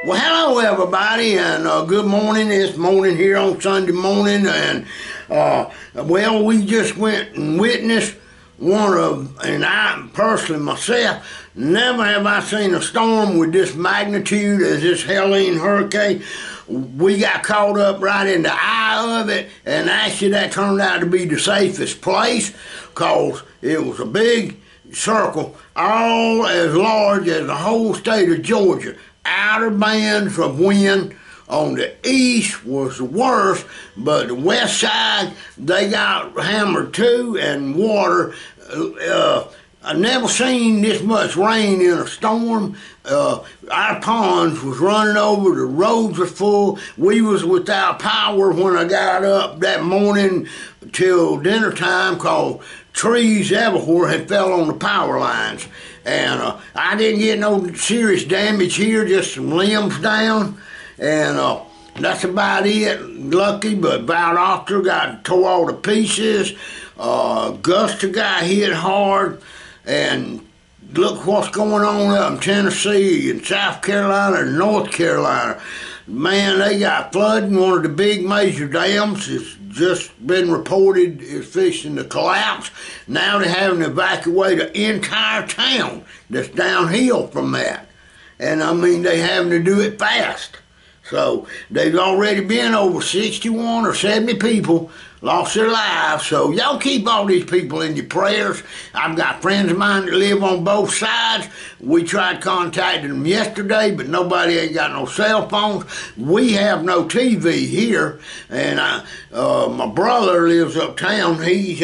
Well, hello everybody, and good morning. It's morning here on Sunday morning, and well, we just went and witnessed one of, and I personally myself, never have I seen a storm with this magnitude as this Helene hurricane. We got caught up right in the eye of it, and actually that turned out to be the safest place, cause it was a big circle, all as large as the whole state of Georgia. Outer bands of wind on the east was the worst, but the west side, they got hammered too, and water. I never seen this much rain in a storm. Our ponds was running over, the roads were full. We was without power when I got up that morning till dinner time, cause trees everywhere had fell on the power lines. And I didn't get no serious damage here, just some limbs down. And that's about it. Lucky, but Valdosta got tore all to pieces. Augusta got hit hard. And look what's going on up in Tennessee and South Carolina and North Carolina. Man, they got flooding. One of the big major dams has just been reported is fixing to collapse. Now they're having to evacuate an entire town that's downhill from that. And I mean, they having to do it fast. So they've already been over 61 or 70 people lost their lives. So y'all keep all these people in your prayers. I've got friends of mine that live on both sides. We tried contacting them yesterday, but nobody ain't got no cell phones. We have no TV here, and my brother lives uptown. He's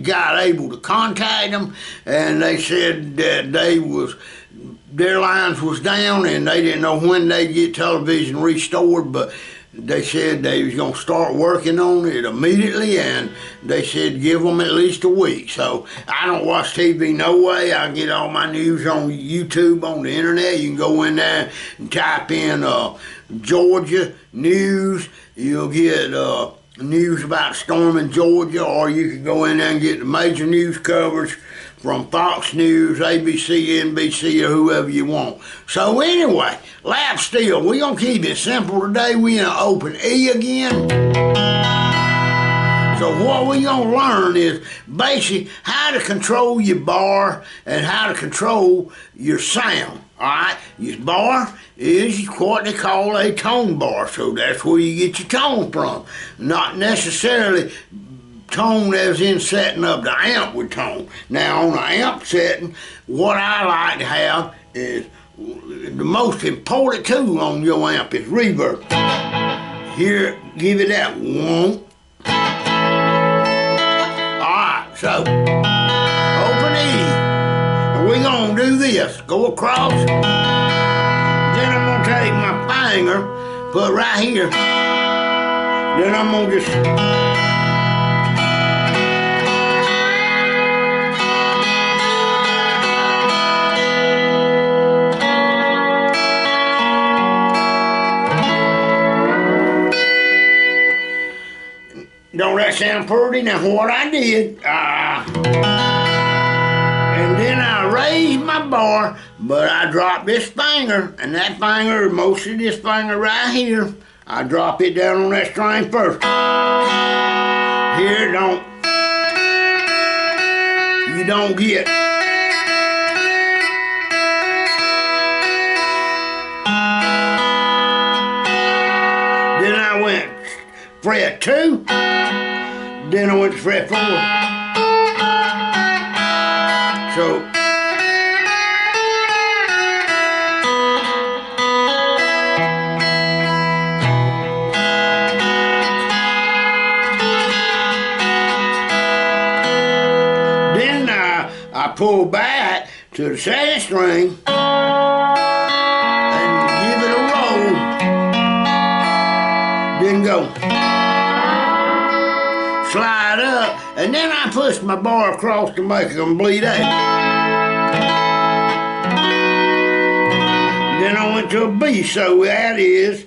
got able to contact them, and they said that their lines was down and they didn't know when they'd get television restored, but they said they was going to start working on it immediately, and they said give them at least a week. So I don't watch TV no way. I get all my news on YouTube, on the internet. You can go in there and type in Georgia news. You'll get news about storm in Georgia, or you can go in there and get the major news coverage from Fox News, ABC, NBC, or whoever you want. So anyway, lap steel, we're going to keep it simple today. We in an open E again. So what we're going to learn is basically how to control your bar and how to control your sound. All right, your bar is what they call a tone bar, so that's where you get your tone from. Not necessarily tone as in setting up the amp with tone. Now on the amp setting, what I like to have is the most important tool on your amp is reverb. Here, give it that one. Alright, so open E. And we're gonna do this. Go across. Then I'm gonna take my finger, put right here. Then I'm gonna just don't that sound pretty? Now what I did, and then I raised my bar, but I dropped this finger, and that finger, most of this finger right here, I drop it down on that string first. Here, you don't get. Then I went fret 2, then I went to fret 4. So then I pull back to the second string and give it a roll, then go. Slide up, and then I push my bar across to make a complete A. Then I went to a B, so that is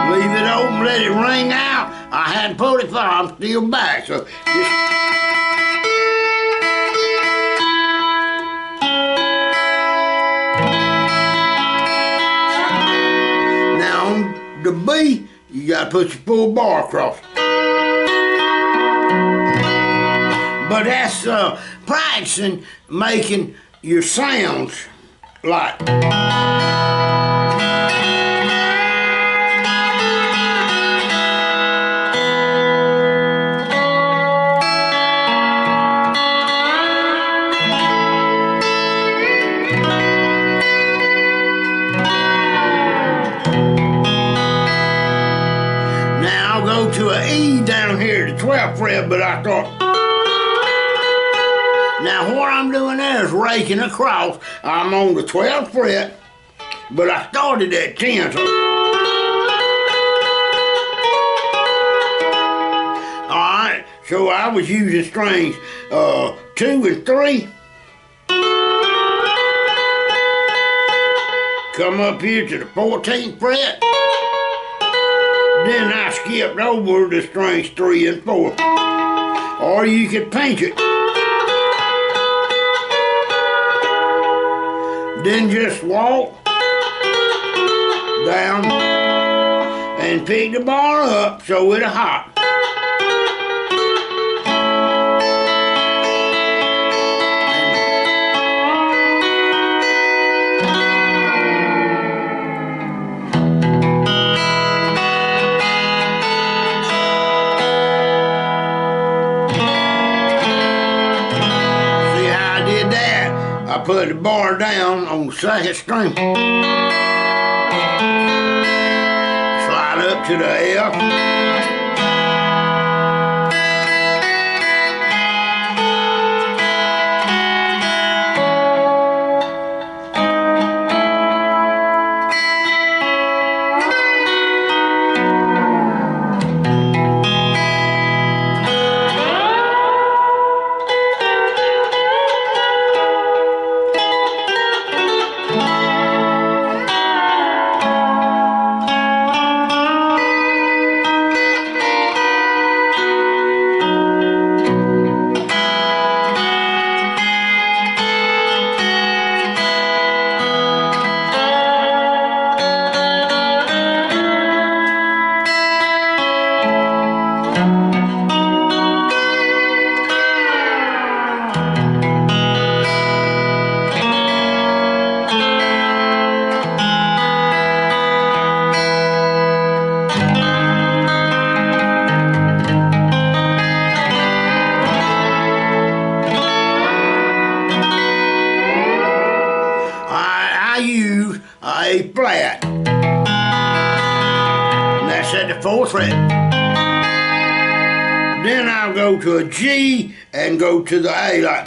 leave it open, let it ring out. I hadn't put it far, I'm still back, so just the B, you gotta put your full bar across. But that's practicing making your sounds like. Now I'll go to an E down here, the 12th fret, but I thought, now what I'm doing there is raking across. I'm on the 12th fret, but I started at 10. So. Alright, so I was using strings 2 and 3. Come up here to the 14th fret. Then I skipped over the strings 3 and 4. Or you could pinch it. Then just walk down and pick the bar up so it'll hop. I put the bar down on the 2nd string. Slide up to the F. Use A flat, and that's at the 4th fret. Then I'll go to a G and go to the A like.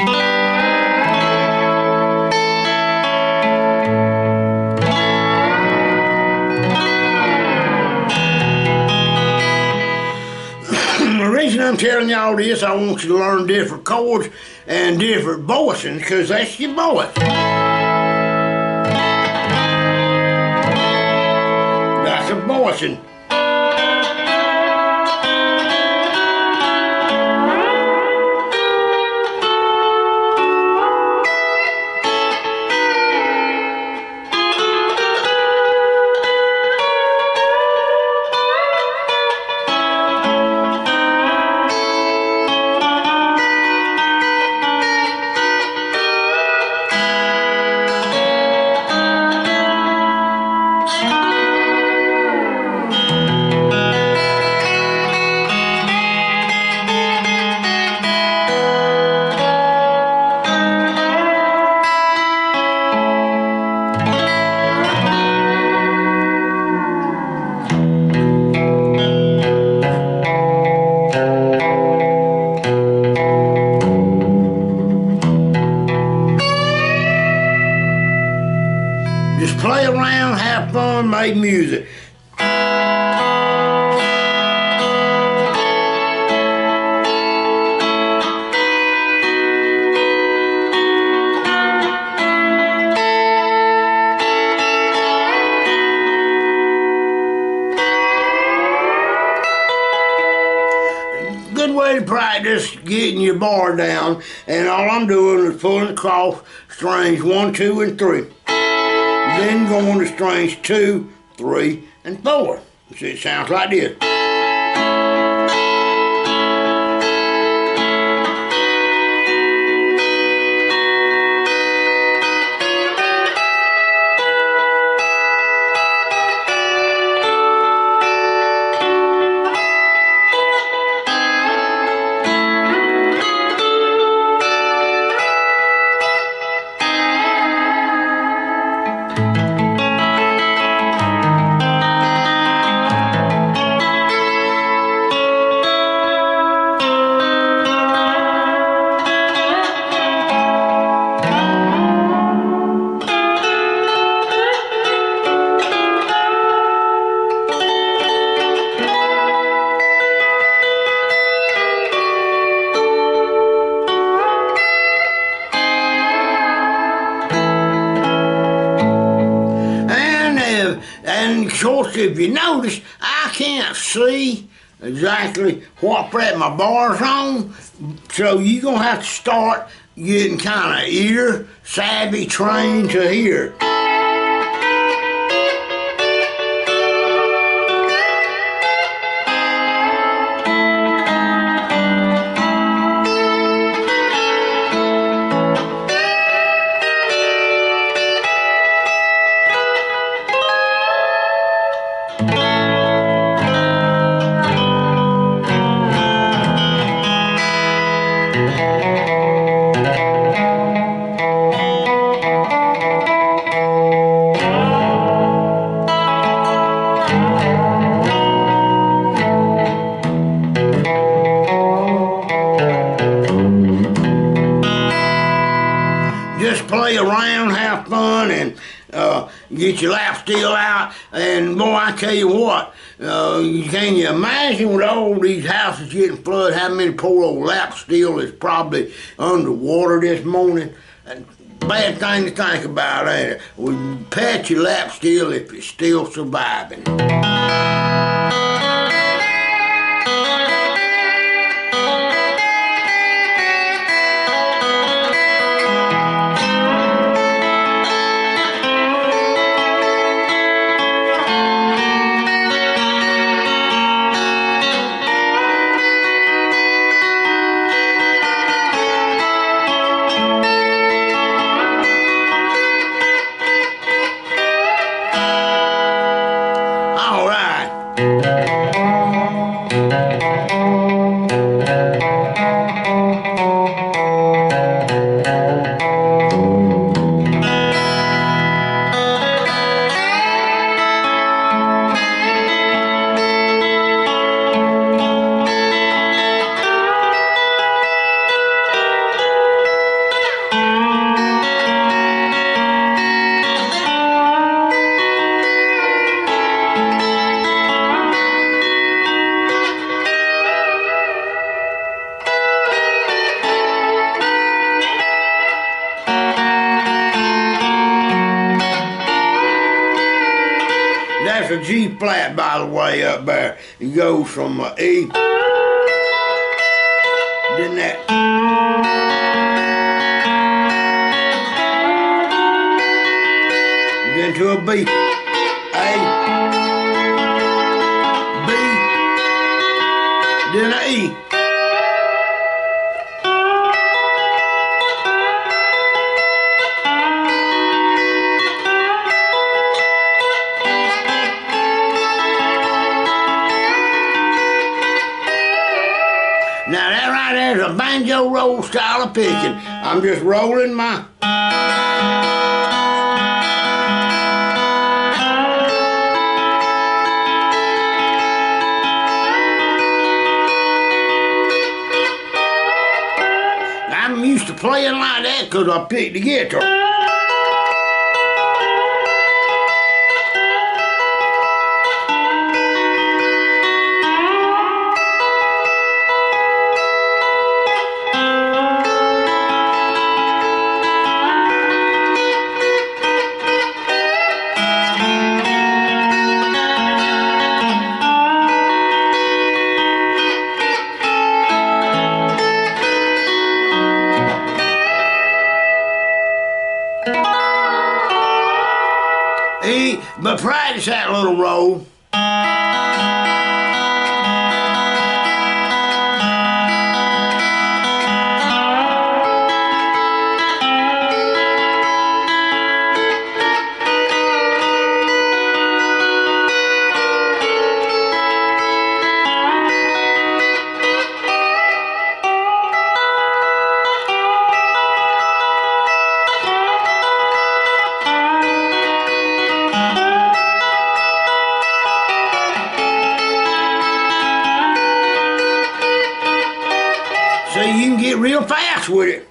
The reason I'm telling y'all this, I want you to learn different chords and different voicings, because that's your voice. That's a voicing. Just play around, have fun, make music. Good way to practice getting your bar down, and all I'm doing is pulling across strings 1, 2, and 3. Then going to strings 2, 3, and 4. See, it sounds like this. And of course, if you notice, I can't see exactly what fret my bar's on, so you're gonna have to start getting kind of ear savvy, trained to hear. Just play around, have fun, and get your lap steel out. And boy, I tell you what, can you imagine with all these houses getting flooded, how many poor old lap steel is probably underwater this morning? And bad thing to think about, ain't it? We pat your lap steel if it's still surviving. All right. That's a G flat, by the way, up there. It goes from E, then that, then to a B, A, B, then an E. Now that right there is a banjo roll style of picking. I'm just rolling my... I'm used to playing like that because I picked the guitar. E, but practice that little roll. So you can get real fast with it.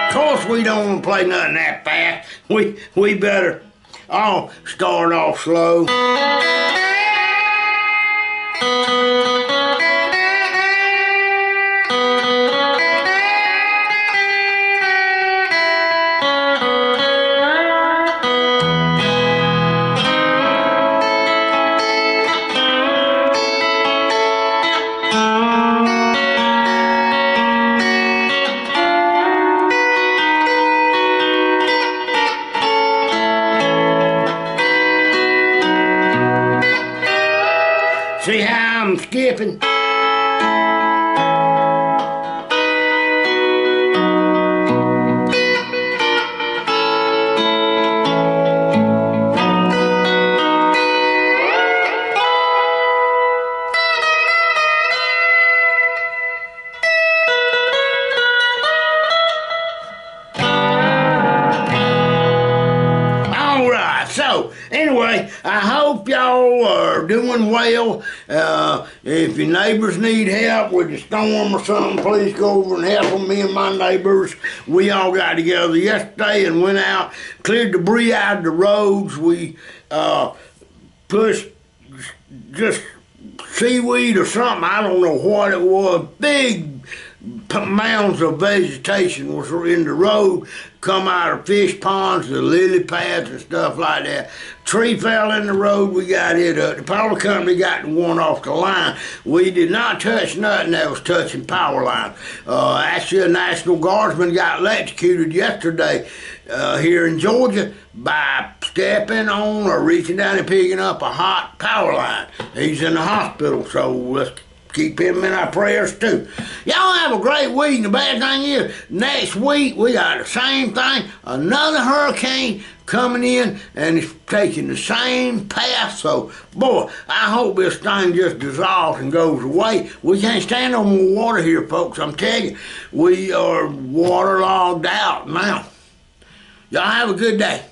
Of course, we don't want to play nothing that fast. We better all start off slow. See how I'm skipping? So, anyway, I hope y'all are doing well. If your neighbors need help with the storm or something, please go over and help them. Me and my neighbors, we all got together yesterday and went out, cleared debris out of the roads. We pushed just seaweed or something, I don't know what it was, big mounds of vegetation was in the road, come out of fish ponds, the lily pads and stuff like that. Tree fell in the road, we got it up. The power company got the one off the line. We did not touch nothing that was touching power lines. Actually, a National Guardsman got electrocuted yesterday here in Georgia by stepping on or reaching down and picking up a hot power line. He's in the hospital, so let's keep him in our prayers too. Y'all have a great week, and the bad thing is, next week we got the same thing, another hurricane coming in, and it's taking the same path. So, boy, I hope this thing just dissolves and goes away. We can't stand no more water here, folks. I'm telling you, we are waterlogged out now. Y'all have a good day.